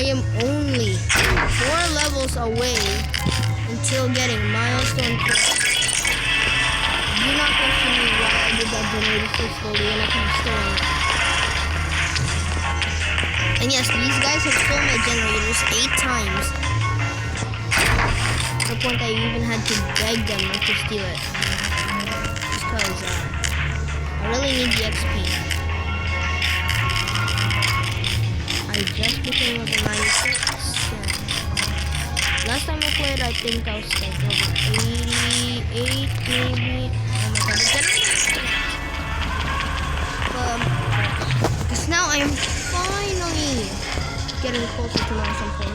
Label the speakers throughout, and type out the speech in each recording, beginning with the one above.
Speaker 1: I am only 4 levels away until getting milestone 4. Do not question me why I did that generator so slowly when I could have stolen it. And yes, these guys have stolen my generators 8 times. To the point I even had to beg them not to steal it. Just because I really need the XP. I just became level 96. Yeah. Last time I played, I think I was like level 88 maybe. Oh my god, the generator. Because now I am finally getting closer to my something.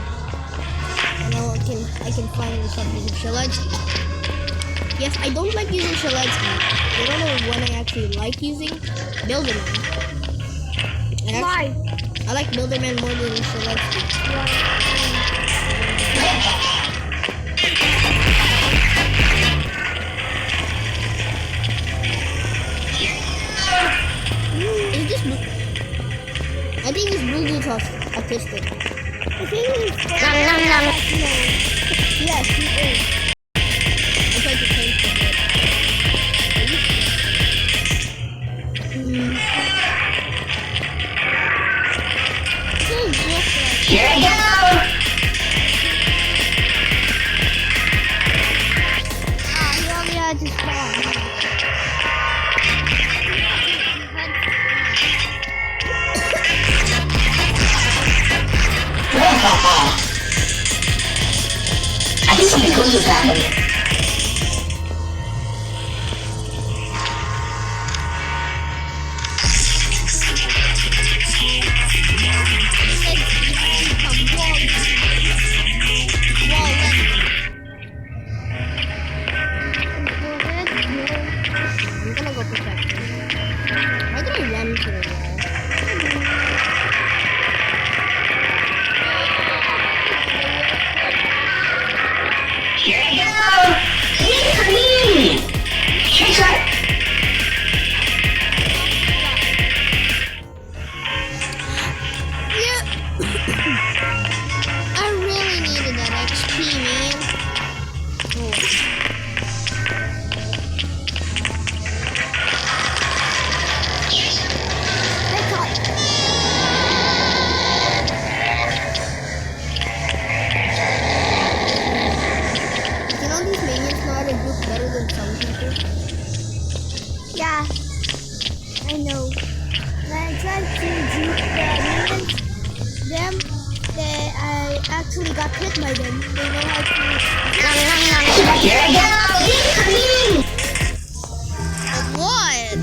Speaker 1: And now I can finally start using Sheletsky. Yes, I don't like using Sheletsky. I don't know when I actually like using Builderman.
Speaker 2: Why?
Speaker 1: I like Builderman more than Sheletsky. Is this blue? I think this blue dude's autistic.
Speaker 2: I think he's Yes, he is.
Speaker 1: I tried to change the bit.
Speaker 3: Here I go!
Speaker 2: He only had to spawn.
Speaker 3: I think something cool just happened.
Speaker 1: I'm gonna go protect him. Why did I run to the wall?
Speaker 3: Here I go! Yippee! Trick shot!
Speaker 1: Yeah. I really needed that XP, man. Oh. You know these minions know how to group better than some people?
Speaker 2: Yeah, I know. When I tried to juke them, I actually got hit by them. They know how to.
Speaker 3: Here I go! Yippee!
Speaker 1: What?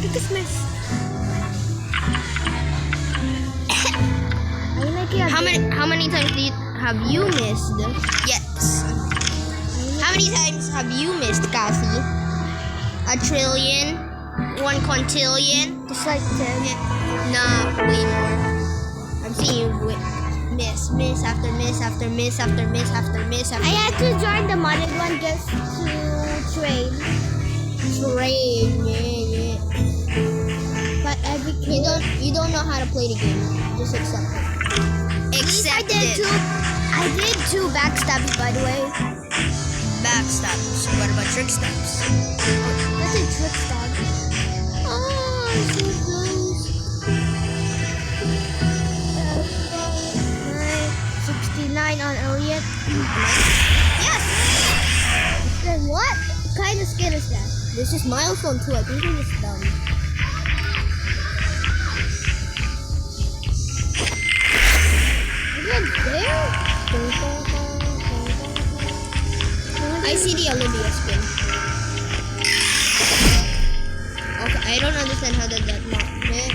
Speaker 2: Take a miss. Are you making a
Speaker 1: How many times have you missed? Yes. How many times have you missed, Cassie? A trillion? 1 quintillion?
Speaker 2: Just like 10.
Speaker 1: Nah, way more. I'm seeing you miss after miss after miss after miss after miss after
Speaker 2: I had to join the modded one just to train.
Speaker 1: train. Yeah.
Speaker 2: But every
Speaker 1: You don't know how to play the game. Just accept it. Accept it.
Speaker 2: I did 2 backstabs, by the way.
Speaker 1: Backstabs. What about trick stabs?
Speaker 2: That's a trick stab. Oh, so close. 69 on Elliot.
Speaker 1: Yes.
Speaker 2: Then what kind of skin is that?
Speaker 1: This is milestone 2. I think it's done.
Speaker 2: Is it there?
Speaker 1: I see the Olivia skin. Okay, I don't understand how that not hit.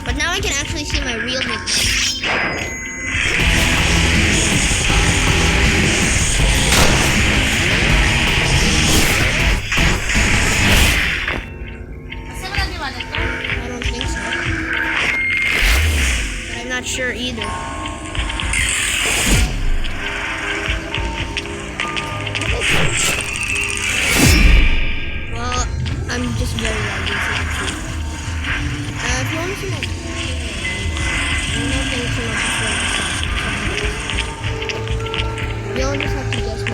Speaker 1: But now I can actually see my real nickname. I don't think so. But I'm not sure either. Well, I'm just very laggy, so you can see. If you want to see my... I'm not getting too much of We all just have to guess